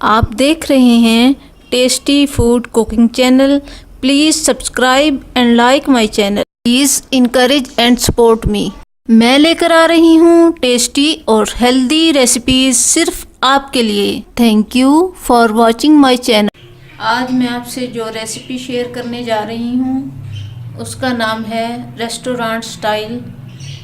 आप देख रहे हैं tasty food cooking channel. Please subscribe and like my channel. Please encourage and support me. मैं लेकर आ रही हूँ टेस्टी और हेल्दी रेसिपीज सिर्फ आपके लिए। Thank you for watching my channel. आज मैं आपसे जो रेसिपी शेयर करने जा रही हूँ उसका नाम है रेस्टोरेंट स्टाइल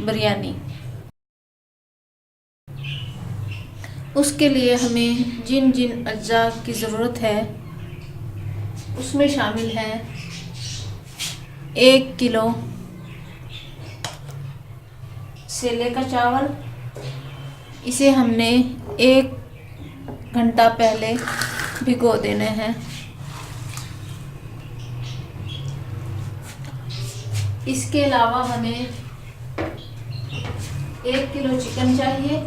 बिरयानी। उसके लिए हमें जिन जिन अज्जा की ज़रूरत है उसमें शामिल है 1 किलो सेले का चावल। इसे हमने 1 घंटा पहले भिगो देने हैं। इसके अलावा हमें 1 किलो चिकन चाहिए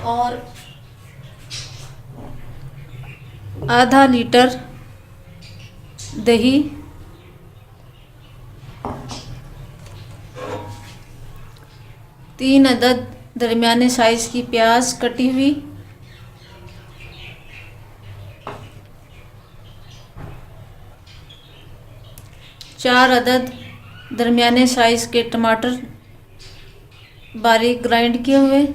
और आधा लीटर दही, 3 अदद दरमियाने साइज़ की प्याज कटी हुई, 4 अदद दरमियाने साइज़ के टमाटर बारीक ग्राइंड किए हुए,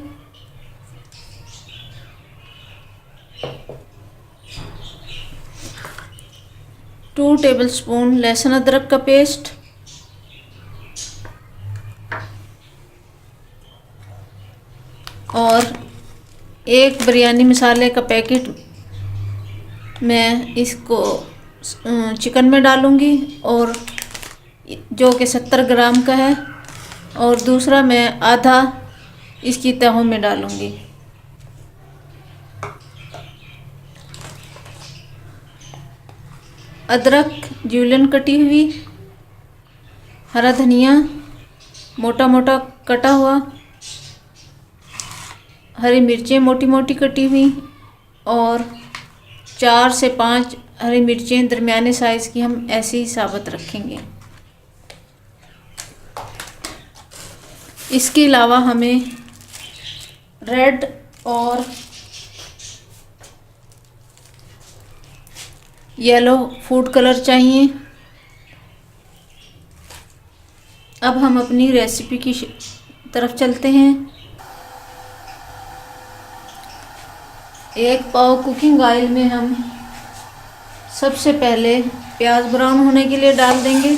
2 टेबलस्पून लहसुन अदरक का पेस्ट, और 1 बिरयानी मसाले का पैकेट मैं इसको चिकन में डालूँगी और जो कि 70 ग्राम का है, और दूसरा मैं आधा इसकी तहों में डालूँगी। अदरक जूलियन कटी हुई, हरा धनिया मोटा मोटा कटा हुआ, हरी मिर्चें मोटी मोटी कटी हुई और 4 से 5 हरी मिर्चें दरमियाने साइज़ की हम ऐसे ही साबुत रखेंगे। इसके अलावा हमें रेड और येलो फूड कलर चाहिए। अब हम अपनी रेसिपी की तरफ चलते हैं। 1 पाव कुकिंग ऑयल में हम सबसे पहले प्याज ब्राउन होने के लिए डाल देंगे।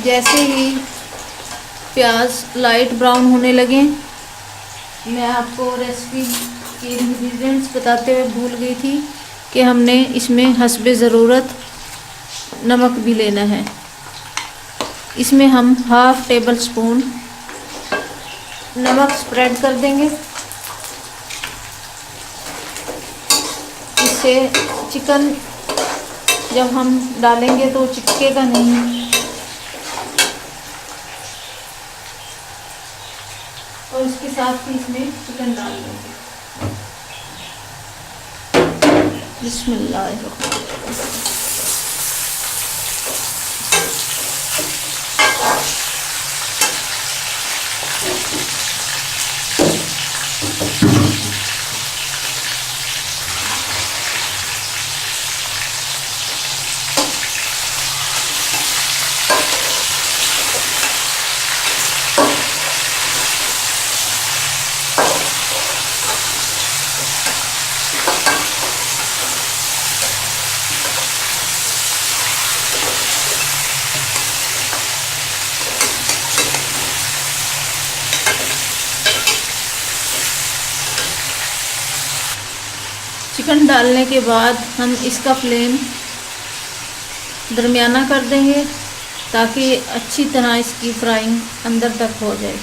जैसे ही प्याज लाइट ब्राउन होने लगे, मैं आपको रेसिपी के इंग्रेडिएंट्स बताते हुए भूल गई थी कि हमने इसमें हस्बे ज़रूरत नमक भी लेना है। इसमें हम 1/2 टेबल स्पून नमक स्प्रेड कर देंगे। इससे चिकन जब हम डालेंगे तो चिपकेगा नहीं। और इसके साथ ही इसमें चिकन डाल देंगे। बिस्मिल्लाह। चिकन डालने के बाद हम इसका फ्लेम दरमियाना कर देंगे ताकि अच्छी तरह इसकी फ्राइंग अंदर तक हो जाए।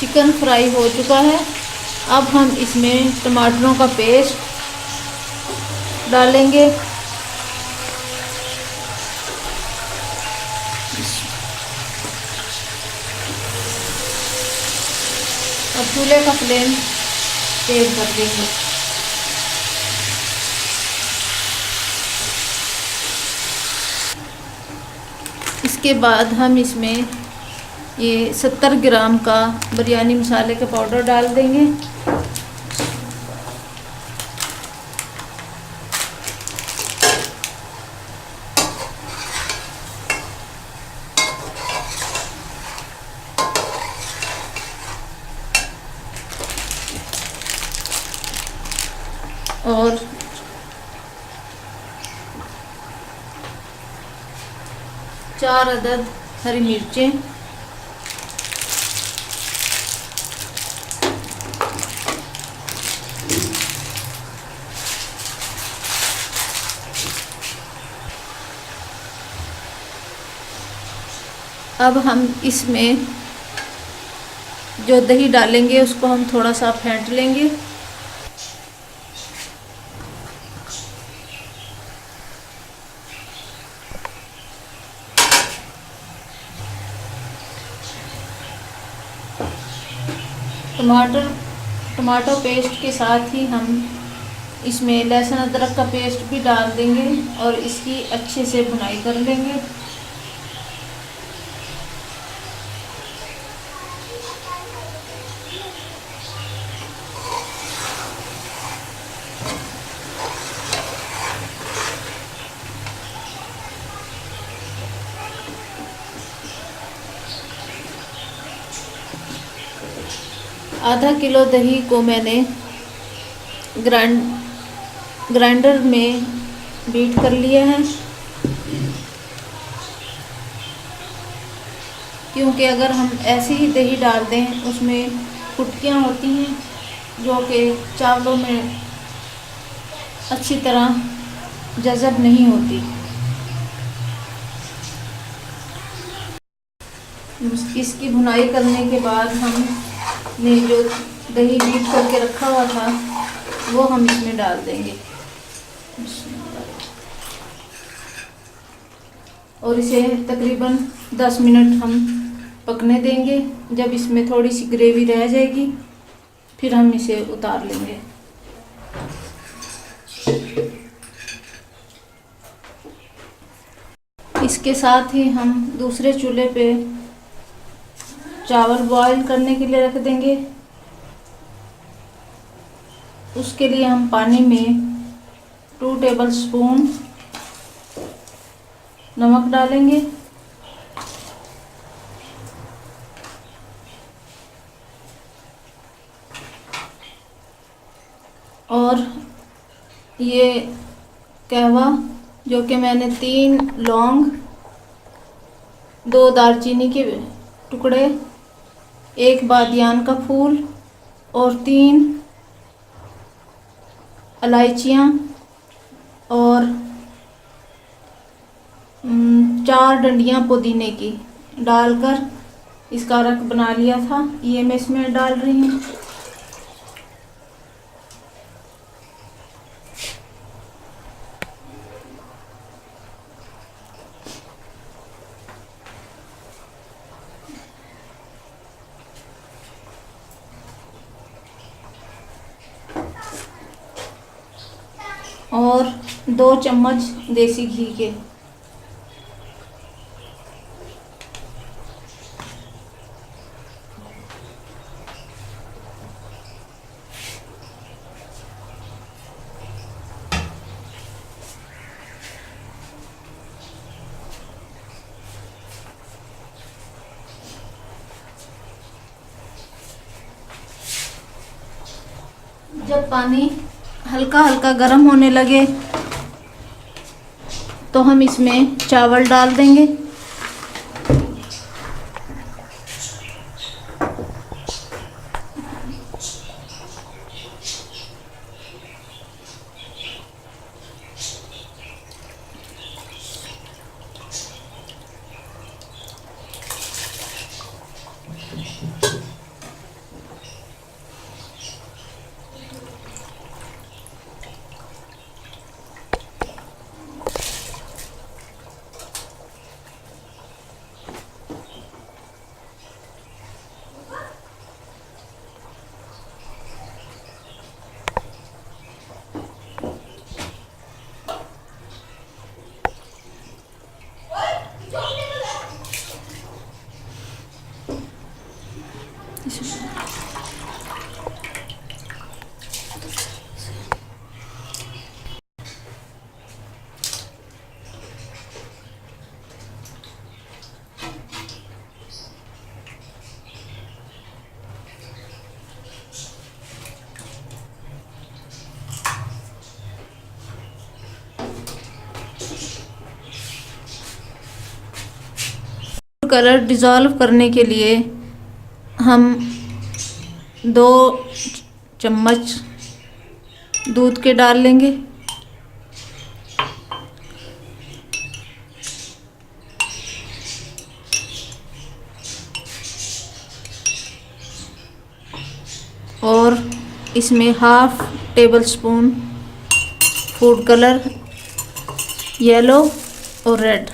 चिकन फ्राई हो चुका है। अब हम इसमें टमाटरों का पेस्ट डालेंगे। और चूल्हे का फ्लेम तेज कर देंगे। इसके बाद हम इसमें ये 70 ग्राम का बिरयानी मसाले का पाउडर डाल देंगे। और चार अदद हरी मिर्चें, अब हम इसमें जो दही डालेंगे उसको हम थोड़ा सा फेंट लेंगे। टमाटो पेस्ट के साथ ही हम इसमें लहसुन अदरक का पेस्ट भी डाल देंगे और इसकी अच्छे से भुनाई कर लेंगे। आधा किलो दही को मैंने ग्राइंडर में बीट कर लिया है, क्योंकि अगर हम ऐसे ही दही डाल दें उसमें फुटकियाँ होती हैं जो कि चावलों में अच्छी तरह जज़ब नहीं होती। इसकी भुनाई करने के बाद हमने जो दही बीट करके रखा हुआ था वो हम इसमें डाल देंगे और इसे तकरीबन 10 मिनट हम पकने देंगे। जब इसमें थोड़ी सी ग्रेवी रह जाएगी फिर हम इसे उतार लेंगे। इसके साथ ही हम दूसरे चूल्हे पे चावल बॉईल करने के लिए रख देंगे। उसके लिए हम पानी में 2 टेबलस्पून नमक डालेंगे और ये कहवा जो कि मैंने 3 लौंग, 2 दालचीनी के टुकड़े, 1 बादियान का फूल और 3 इलायचियाँ और 4 डंडियाँ पुदीने की डालकर इसका रख बना लिया था। ये मैं इसमें डाल रही हूँ। और 2 चम्मच देसी घी के। जब पानी हल्का हल्का गर्म होने लगे तो हम इसमें चावल डाल देंगे। कलर डिज़ोल्व करने के लिए हम 2 चम्मच दूध के डाल लेंगे। और इसमें half table spoon food colour yellow और रेड।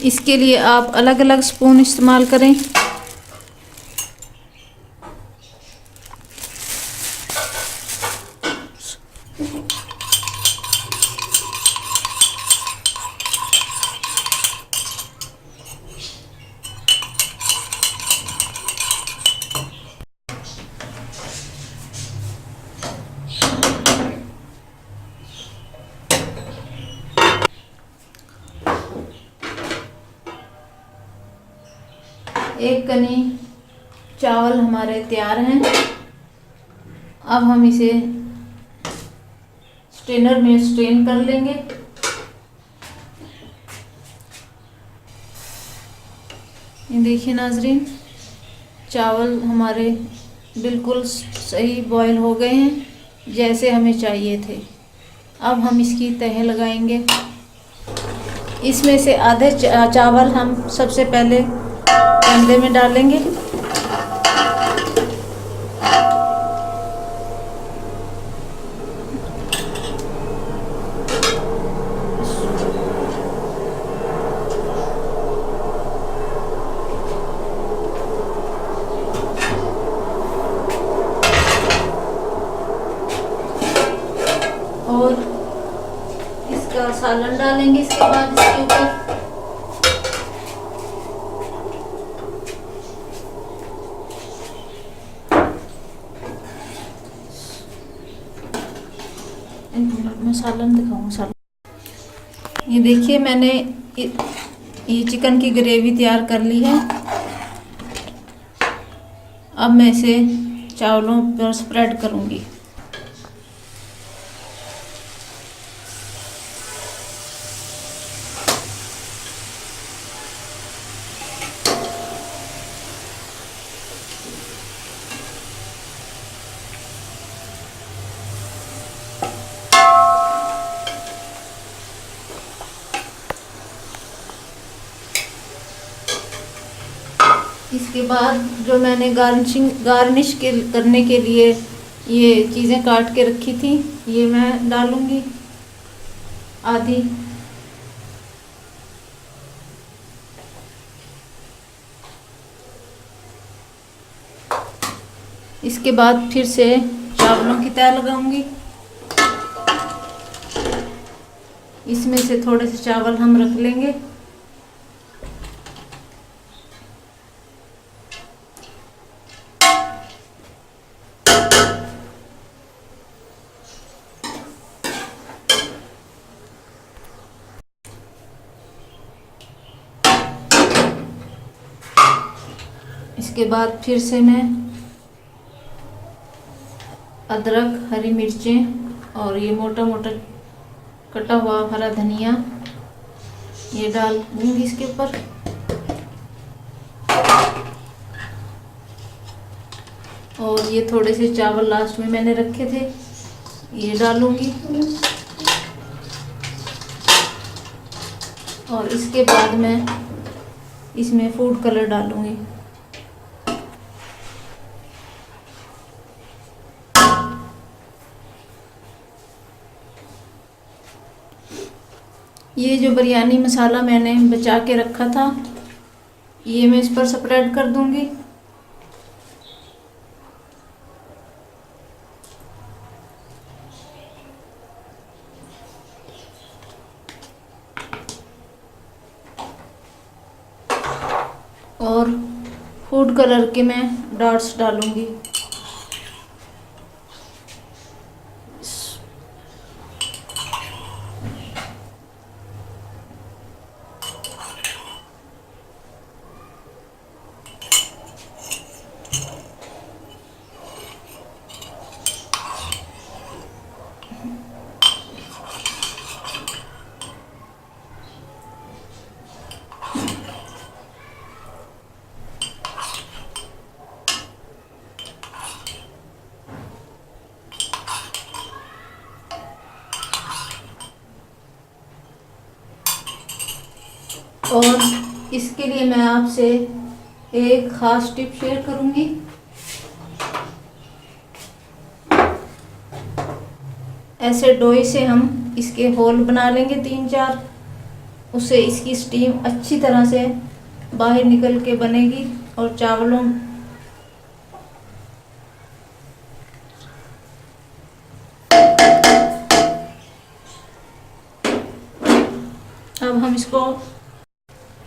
इसके लिए आप अलग अलग स्पून इस्तेमाल करें। एक कनी चावल हमारे तैयार हैं। अब हम इसे स्ट्रेनर में स्ट्रेन कर लेंगे। ये देखिए नाजरीन, चावल हमारे बिल्कुल सही बॉयल हो गए हैं, जैसे हमें चाहिए थे। अब हम इसकी तह लगाएंगे। इसमें से आधे चावल हम सबसे पहले तंदे में डालेंगे। और इसका सालन डालेंगे इसके बाद इसके ऊपर। मैं सालन दिखाऊंगा। सालन ये देखिए, मैंने ये चिकन की ग्रेवी तैयार कर ली है। अब मैं इसे चावलों पर स्प्रेड करूंगी। इसके बाद जो मैंने गार्निश करने के लिए ये चीज़ें काट के रखी थी, ये मैं डालूंगी आधी। इसके बाद फिर से चावलों की तह लगाऊंगी। इसमें से थोड़े से चावल हम रख लेंगे। इसके बाद फिर से मैं अदरक, हरी मिर्चें और ये मोटा मोटा कटा हुआ हरा धनिया ये डाल दूंगी इसके ऊपर। और ये थोड़े से चावल लास्ट में मैंने रखे थे, ये डालूंगी। और इसके बाद मैं इसमें फूड कलर डालूंगी। ये जो बिरयानी मसाला मैंने बचा के रखा था, ये मैं इस पर स्प्रेड कर दूंगी। और फूड कलर के मैं डॉट्स डालूंगी। और इसके लिए मैं आपसे एक ख़ास टिप शेयर करूंगी। ऐसे डोई से हम इसके होल बना लेंगे 3-4, उससे इसकी स्टीम अच्छी तरह से बाहर निकल के बनेगी और चावलों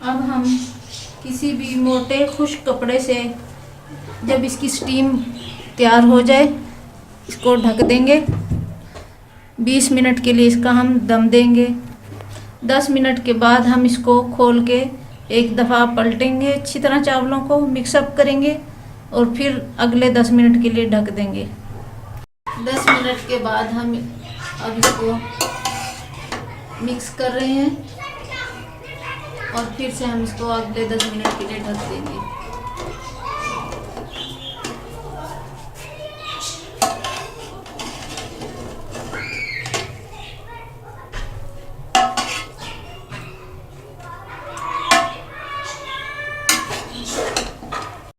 अब हम किसी भी मोटे खुश्क कपड़े से जब इसकी स्टीम तैयार हो जाए इसको ढक देंगे। 20 मिनट के लिए इसका हम दम देंगे। 10 मिनट के बाद हम इसको खोल के एक दफ़ा पलटेंगे, अच्छी तरह चावलों को मिक्सअप करेंगे और फिर अगले 10 मिनट के लिए ढक देंगे। 10 मिनट के बाद हम अब इसको मिक्स कर रहे हैं और फिर से हम इसको अगले 10 मिनट के लिए ढक देंगे।